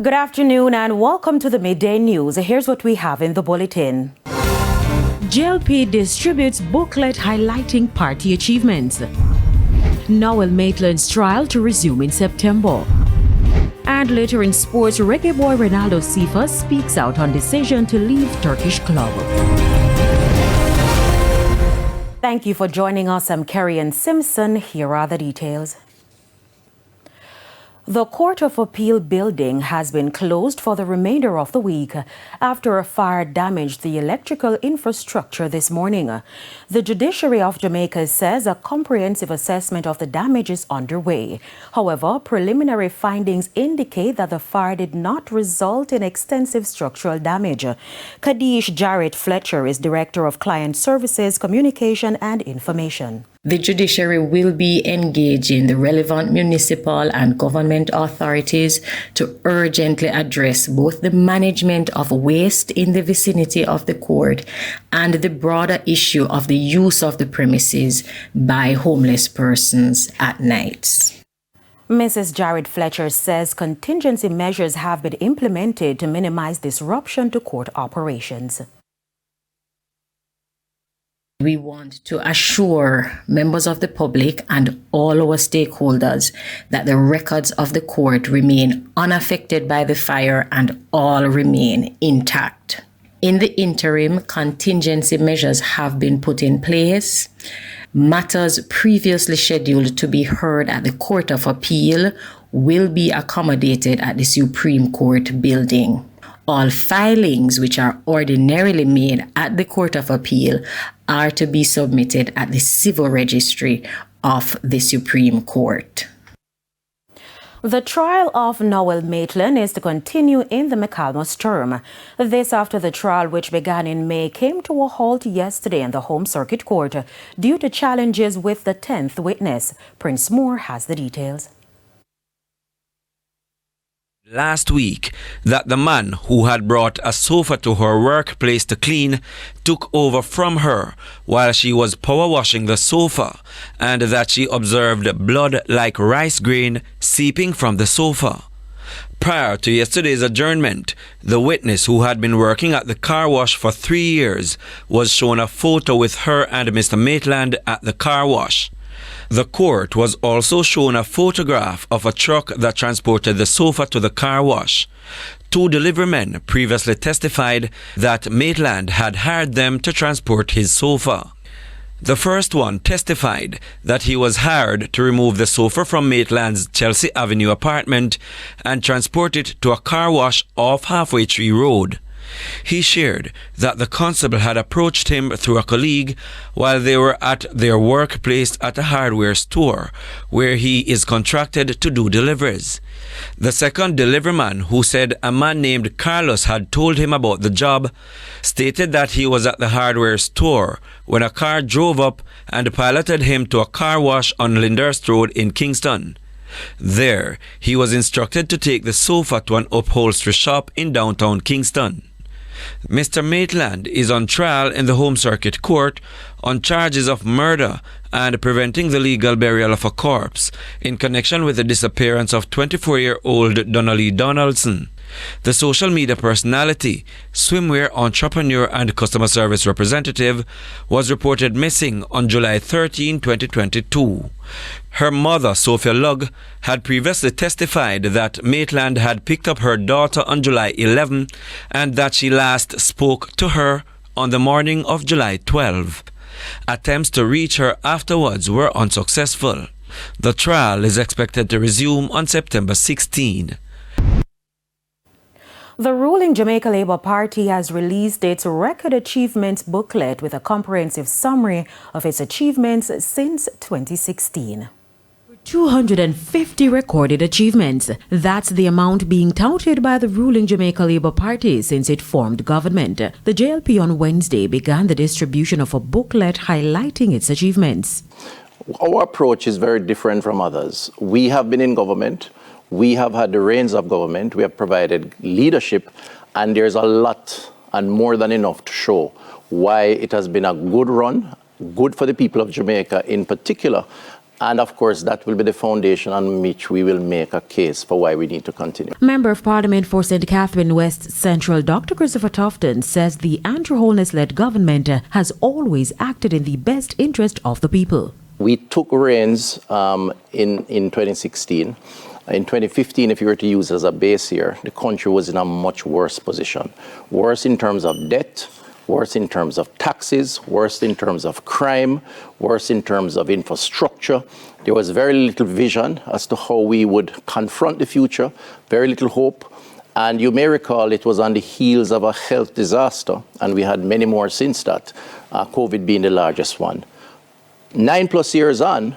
Good afternoon and welcome to the Midday News. Here's what we have in the bulletin. JLP distributes booklet highlighting party achievements. Noel Maitland's trial to resume in September. And later in sports, reggae boy Ronaldo Sifa speaks out on decision to leave Turkish club. Thank you for joining us. I'm Kerry-Ann Simpson. Here are the details. The Court of Appeal building has been closed for the remainder of the week after a fire damaged the electrical infrastructure this morning. The judiciary of Jamaica says a comprehensive assessment of the damage is underway. However, preliminary findings indicate that the fire did not result in extensive structural damage. Kadish Jarrett Fletcher is Director of Client Services, Communication and Information. The judiciary will be engaging the relevant municipal and government authorities to urgently address both the management of waste in the vicinity of the court and the broader issue of the use of the premises by homeless persons at nights. Mrs. Jared Fletcher says contingency measures have been implemented to minimize disruption to court operations. We want to assure members of the public and all our stakeholders that the records of the court remain unaffected by the fire and all remain intact. In the interim, contingency measures have been put in place. Matters previously scheduled to be heard at the Court of Appeal will be accommodated at the Supreme Court building. All filings which are ordinarily made at the Court of Appeal are to be submitted at the Civil Registry of the Supreme Court. The trial of Noel Maitland is to continue in the McCalmus term. This after the trial, which began in May, came to a halt yesterday in the Home Circuit Court due to challenges with the 10th witness. Prince Moore has the details. Last week, that the man who had brought a sofa to her workplace to clean took over from her while she was power washing the sofa, and that she observed blood like rice grain seeping from the sofa. Prior to yesterday's adjournment, the witness, who had been working at the car wash for 3 years, was shown a photo with her and Mr. Maitland at the car wash. The court was also shown a photograph of a truck that transported the sofa to the car wash. 2 deliverymen previously testified that Maitland had hired them to transport his sofa. The first one testified that he was hired to remove the sofa from Maitland's Chelsea Avenue apartment and transport it to a car wash off Halfway Tree Road. He shared that the constable had approached him through a colleague while they were at their workplace at a hardware store, where he is contracted to do deliveries. The second deliveryman, who said a man named Carlos had told him about the job, stated that he was at the hardware store when a car drove up and piloted him to a car wash on Lyndhurst Road in Kingston. There, he was instructed to take the sofa to an upholstery shop in downtown Kingston. Mr. Maitland is on trial in the Home Circuit Court on charges of murder and preventing the legal burial of a corpse in connection with the disappearance of 24-year-old Donnelly Donaldson. The social media personality, swimwear entrepreneur and customer service representative was reported missing on July 13, 2022. Her mother, Sophia Lugg, had previously testified that Maitland had picked up her daughter on July 11 and that she last spoke to her on the morning of July 12. Attempts to reach her afterwards were unsuccessful. The trial is expected to resume on September 16. The ruling Jamaica Labour Party has released its Record Achievements booklet with a comprehensive summary of its achievements since 2016. 250 recorded achievements. That's the amount being touted by the ruling Jamaica Labour Party since it formed government. The JLP on Wednesday began the distribution of a booklet highlighting its achievements. Our approach is very different from others. We have been in government. We have had the reins of government, we have provided leadership, and there's a lot and more than enough to show why it has been a good run, good for the people of Jamaica in particular, And of course, that will be the foundation on which we will make a case for why we need to continue. Member of Parliament for St. Catherine West Central, Dr. Christopher Tufton, says the Andrew Holness-led government has always acted in the best interest of the people. We took reins in 2016. In 2015, if you were to use as a base year, the country was in a much worse position. Worse in terms of debt, worse in terms of taxes, worse in terms of crime, worse in terms of infrastructure. There was very little vision as to how we would confront the future, very little hope. And you may recall it was on the heels of a health disaster, and we had many more since that, COVID being the largest one. 9+ years on,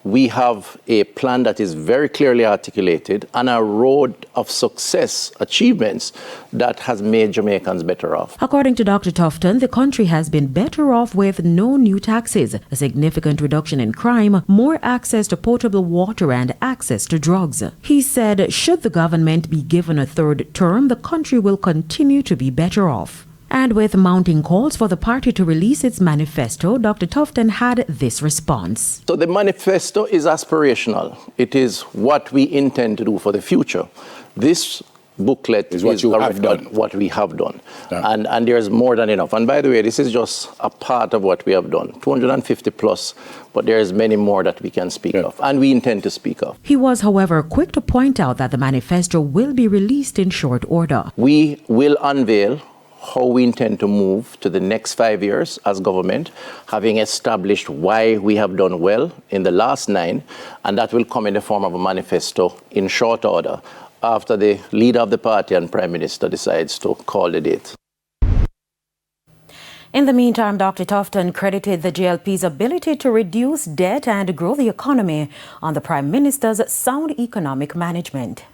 we have a plan that is very clearly articulated and a road of success achievements that has made Jamaicans better off. According to Dr. Tufton, the country has been better off with no new taxes, a significant reduction in crime, more access to potable water and access to drugs. He said, should the government be given a third term, the country will continue to be better off. And with mounting calls for the party to release its manifesto, Dr. Tufton had this response. So the manifesto is aspirational. It is what we intend to do for the future. This booklet is what we have done. Yeah. And there's more than enough. And by the way, this is just a part of what we have done. 250 plus, but there's many more that we can speak of, and we intend to speak of. He was, however, quick to point out that the manifesto will be released in short order. We will unveil how we intend to move to the next 5 years as government, having established why we have done well in the last 9, and that will come in the form of a manifesto in short order after the leader of the party and Prime Minister decides to call the date. In the meantime, Dr. Tufton credited the JLP's ability to reduce debt and grow the economy on the Prime Minister's sound economic management.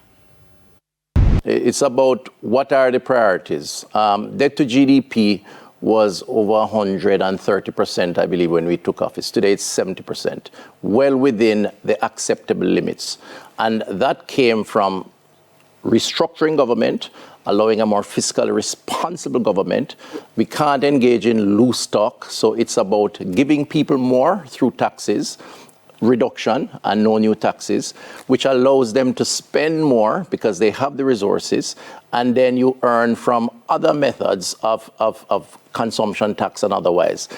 It's about what are the priorities. Debt to GDP was over 130%, I believe, when we took office. Today it's 70%, well within the acceptable limits. And that came from restructuring government, allowing a more fiscally responsible government. We can't engage in loose talk, so it's about giving people more through taxes, reduction and no new taxes, which allows them to spend more because they have the resources, and then you earn from other methods of consumption tax and otherwise.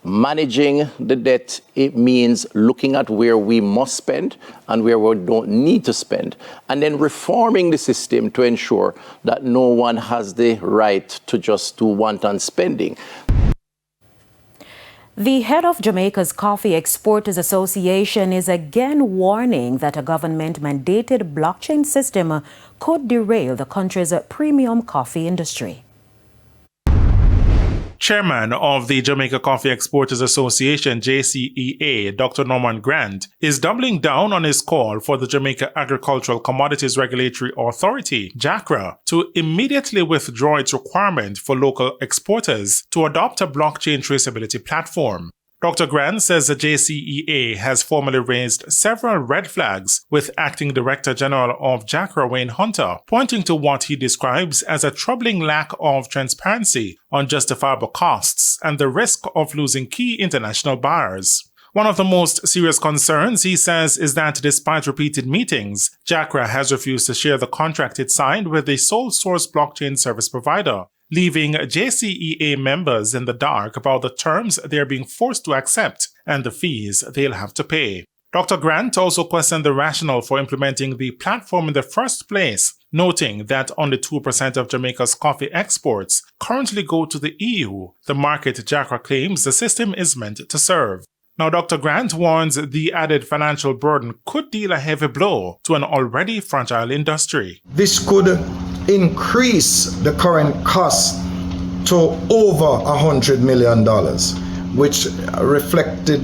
Managing the debt, it means looking at where we must spend and where we don't need to spend, and then reforming the system to ensure that no one has the right to just do wanton spending. The head of Jamaica's Coffee Exporters Association is again warning that a government-mandated blockchain system could derail the country's premium coffee industry. Chairman of the Jamaica Coffee Exporters Association, JCEA, Dr. Norman Grant, is doubling down on his call for the Jamaica Agricultural Commodities Regulatory Authority, JACRA, to immediately withdraw its requirement for local exporters to adopt a blockchain traceability platform. Dr. Grant says the JCEA has formally raised several red flags with Acting Director General of JACRA, Wayne Hunter, pointing to what he describes as a troubling lack of transparency on justifiable costs and the risk of losing key international buyers. One of the most serious concerns, he says, is that despite repeated meetings, JACRA has refused to share the contract it signed with the sole source blockchain service provider, leaving JCEA members in the dark about the terms they are being forced to accept and the fees they'll have to pay. Dr. Grant also questioned the rationale for implementing the platform in the first place, noting that only 2% of Jamaica's coffee exports currently go to the EU, the market JACRA claims the system is meant to serve. Now, Dr. Grant warns the added financial burden could deal a heavy blow to an already fragile industry. This could increase the current cost to over $100 million, which reflected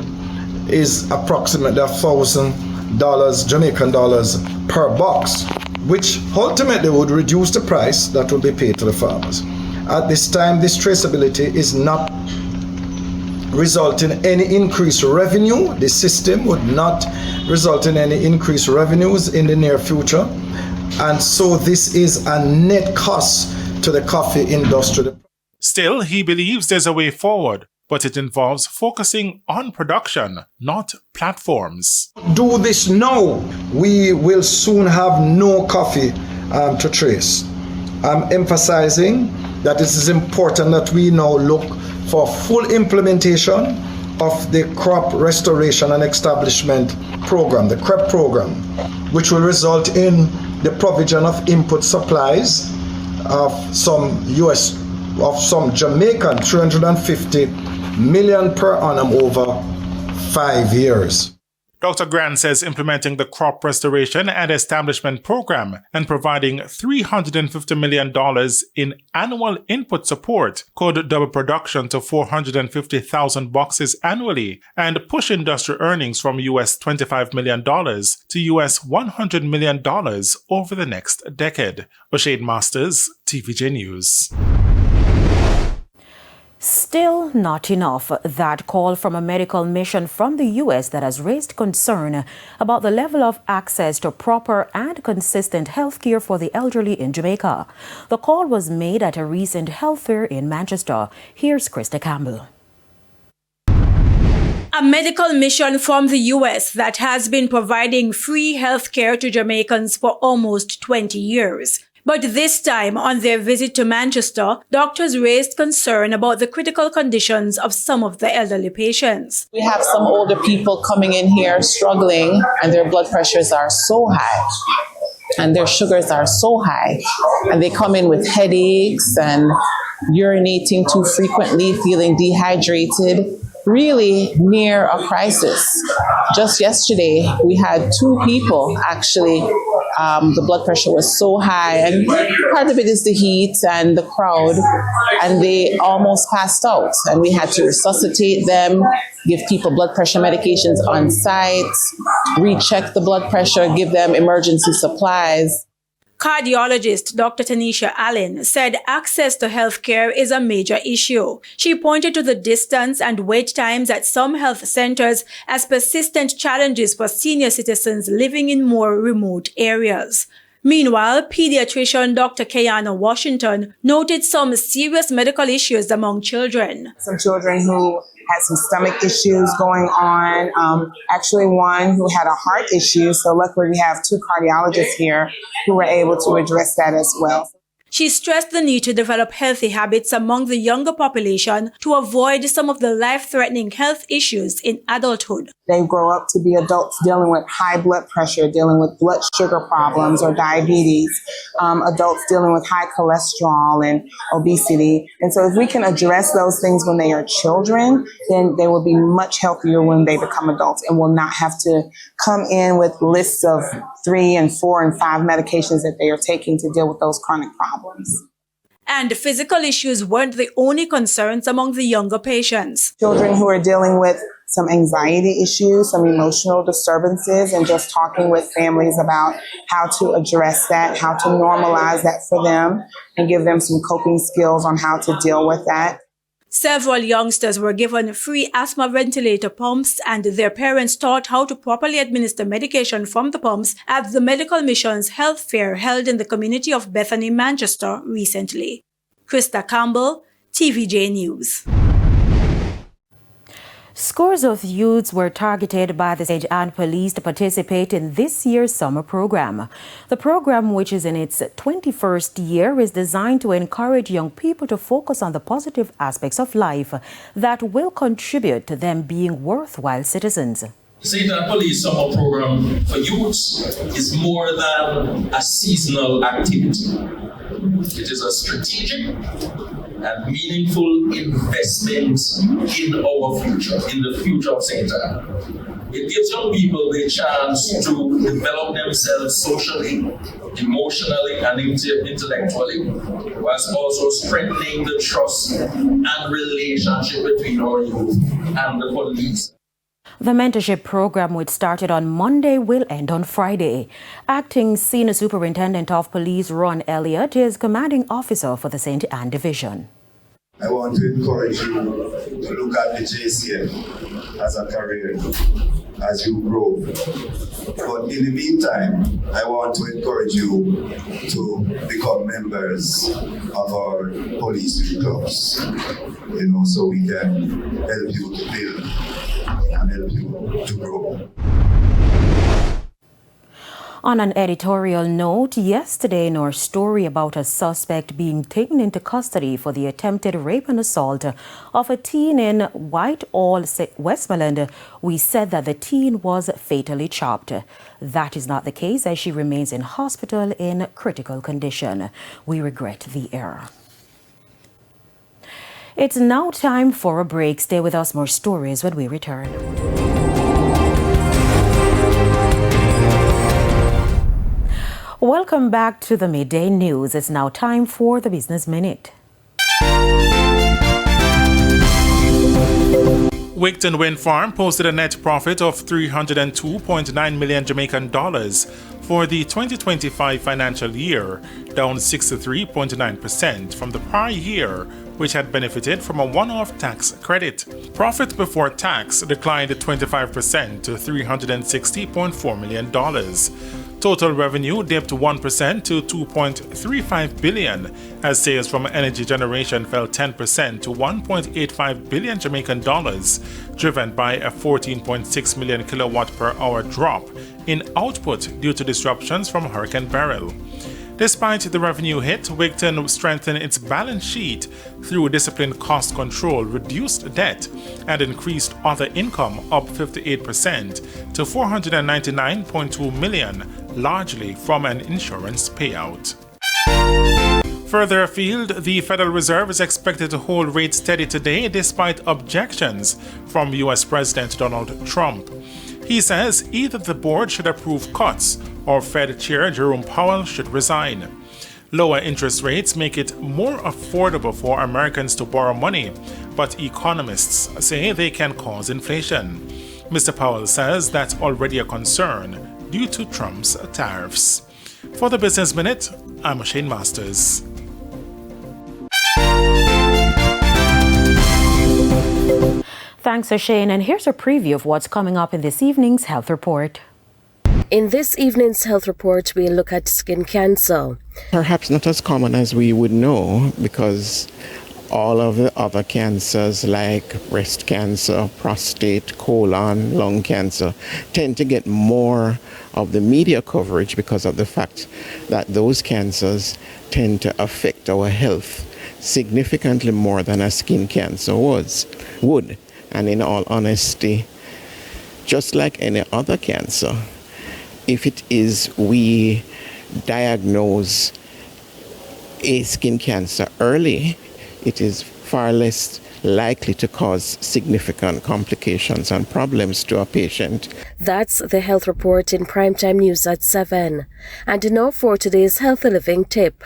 is approximately $1,000 Jamaican dollars per box, which ultimately would reduce the price that will be paid to the farmers. At this time, this traceability is not result in any increased revenue. The system would not result in any increased revenues in the near future. And so this is a net cost to the coffee industry. Still, he believes there's a way forward. but it involves focusing on production, not platforms. Do this now. We will soon have no coffee to trace. I'm emphasizing that it is important that we now look for full implementation of the Crop Restoration and Establishment Program, the CREP program, which will result in the provision of input supplies of some Jamaican 350 million per annum over 5 years. Dr. Grant says implementing the Crop Restoration and Establishment Program and providing $350 million in annual input support could double production to 450,000 boxes annually and push industry earnings from US $25 million to US $100 million over the next decade. O'Shane Masters, TVJ News. Still not enough. That call from a medical mission from the U.S. that has raised concern about the level of access to proper and consistent health care for the elderly in Jamaica. The call was made at a recent health fair in Manchester. Here's Krista Campbell. A medical mission from the U.S. that has been providing free health care to Jamaicans for almost 20 years. But this time, on their visit to Manchester, doctors raised concern about the critical conditions of some of the elderly patients. We have some older people coming in here struggling, and their blood pressures are so high, and their sugars are so high, and they come in with headaches and urinating too frequently, feeling dehydrated, really near a crisis. Just yesterday, we had 2 people actually. The blood pressure was so high, and part of it is the heat and the crowd, and they almost passed out. And we had to resuscitate them, give people blood pressure medications on site, recheck the blood pressure, give them emergency supplies. Cardiologist Dr. Tanisha Allen said access to health care is a major issue. She pointed to the distance and wait times at some health centers as persistent challenges for senior citizens living in more remote areas. Meanwhile, pediatrician Dr. Kayana Washington noted some serious medical issues among children. Some children who had some stomach issues going on, actually one who had a heart issue. So luckily we have 2 cardiologists here who were able to address that as well. She stressed the need to develop healthy habits among the younger population to avoid some of the life-threatening health issues in adulthood. They grow up to be adults dealing with high blood pressure, dealing with blood sugar problems or diabetes, adults dealing with high cholesterol and obesity. And so if we can address those things when they are children, then they will be much healthier when they become adults and will not have to come in with lists of 3 and 4 and 5 medications that they are taking to deal with those chronic problems. And physical issues weren't the only concerns among the younger patients. Children who are dealing with some anxiety issues, some emotional disturbances, and just talking with families about how to address that, how to normalize that for them, and give them some coping skills on how to deal with that. Several youngsters were given free asthma ventilator pumps, and their parents taught how to properly administer medication from the pumps at the Medical Mission's health fair held in the community of Bethany, Manchester recently. Krista Campbell, TVJ News. Scores of youths were targeted by the St. Anne Police to participate in this year's summer program. The program, which is in its 21st year, is designed to encourage young people to focus on the positive aspects of life that will contribute to them being worthwhile citizens. St. Anne Police Summer Program for youths is more than a seasonal activity. It is a strategic and meaningful investment in our future, in the future of St. Anne. It gives young people the chance to develop themselves socially, emotionally, and intellectually, whilst also strengthening the trust and relationship between our youth and the police. The mentorship program, which started on Monday, will end on Friday. Acting Senior Superintendent of Police Ron Elliott is commanding officer for the St. Anne Division. I want to encourage you to look at the JCN as a career as you grow. But in the meantime, I want to encourage you to become members of our police clubs, so we can help you to build and help you to grow. On an editorial note, yesterday in our story about a suspect being taken into custody for the attempted rape and assault of a teen in Whitehall, Westmoreland, we said that the teen was fatally chopped. That is not the case, as she remains in hospital in critical condition. We regret the error. It's now time for a break. Stay with us, more stories when we return. Welcome back to the Midday News. It's now time for the Business Minute. Wigton Wind Farm posted a net profit of $302.9 million Jamaican dollars for the 2025 financial year, down 63.9% from the prior year, which had benefited from a one-off tax credit. Profit before tax declined 25% to $360.4 million. Total revenue dipped 1% to $2.35 billion, as sales from energy generation fell 10% to $1.85 billion Jamaican dollars, driven by a 14.6 million kilowatt per hour drop in output due to disruptions from Hurricane Beryl. Despite the revenue hit, Wigton strengthened its balance sheet through disciplined cost control, reduced debt, and increased other income, up 58% to $499.2 million, largely from an insurance payout. Further afield, the Federal Reserve is expected to hold rates steady today despite objections from U.S. President Donald Trump. He says either the board should approve cuts or Fed Chair Jerome Powell should resign. Lower interest rates make it more affordable for Americans to borrow money, but economists say they can cause inflation. Mr. Powell says that's already a concern due to Trump's tariffs. For the Business Minute, I'm Shane Masters. Thanks, Shane. And here's a preview of what's coming up in this evening's Health Report. In this evening's Health Report, we'll look at skin cancer. Perhaps not as common as we would know, because all of the other cancers like breast cancer, prostate, colon, lung cancer tend to get more of the media coverage because of the fact that those cancers tend to affect our health significantly more than a skin cancer would. And in all honesty, just like any other cancer, if it is we diagnose a skin cancer early, it is far less likely to cause significant complications and problems to a patient. That's the Health Report in Primetime News at 7. And now for today's Healthy Living tip.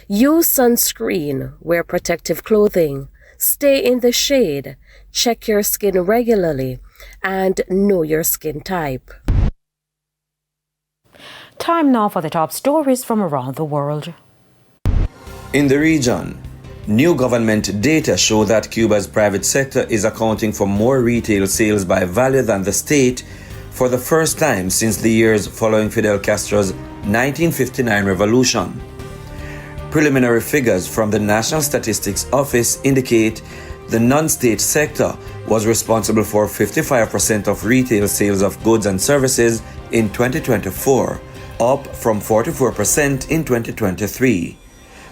Use sunscreen, wear protective clothing, stay in the shade, check your skin regularly, and know your skin type. Time now for the top stories from around the world. In the region, new government data show that Cuba's private sector is accounting for more retail sales by value than the state for the first time since the years following Fidel Castro's 1959 revolution. Preliminary figures from the National Statistics Office indicate the non-state sector was responsible for 55% of retail sales of goods and services in 2024, up from 44% in 2023.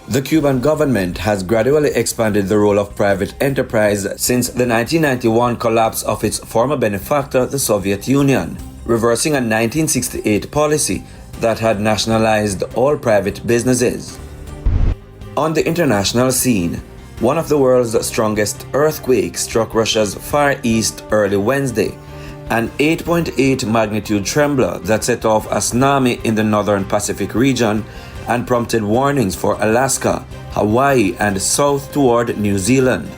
The Cuban government has gradually expanded the role of private enterprise since the 1991 collapse of its former benefactor, the Soviet Union, reversing a 1968 policy that had nationalized all private businesses. On the international scene, one of the world's strongest earthquakes struck Russia's Far East early Wednesday, an 8.8 magnitude trembler that set off a tsunami in the northern Pacific region and prompted warnings for Alaska, Hawaii, and south toward New Zealand.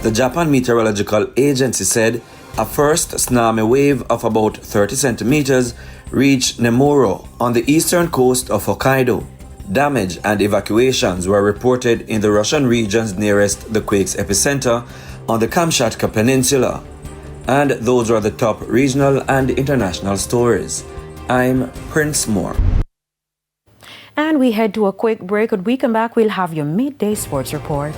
The Japan Meteorological Agency said a first tsunami wave of about 30 centimeters reached Nemuro on the eastern coast of Hokkaido. Damage and evacuations were reported in the Russian regions nearest the quake's epicenter on the Kamchatka Peninsula. And those are the top regional and international stories. I'm Prince Moore. And we head to a quick break. When we come back, we'll have your midday sports report.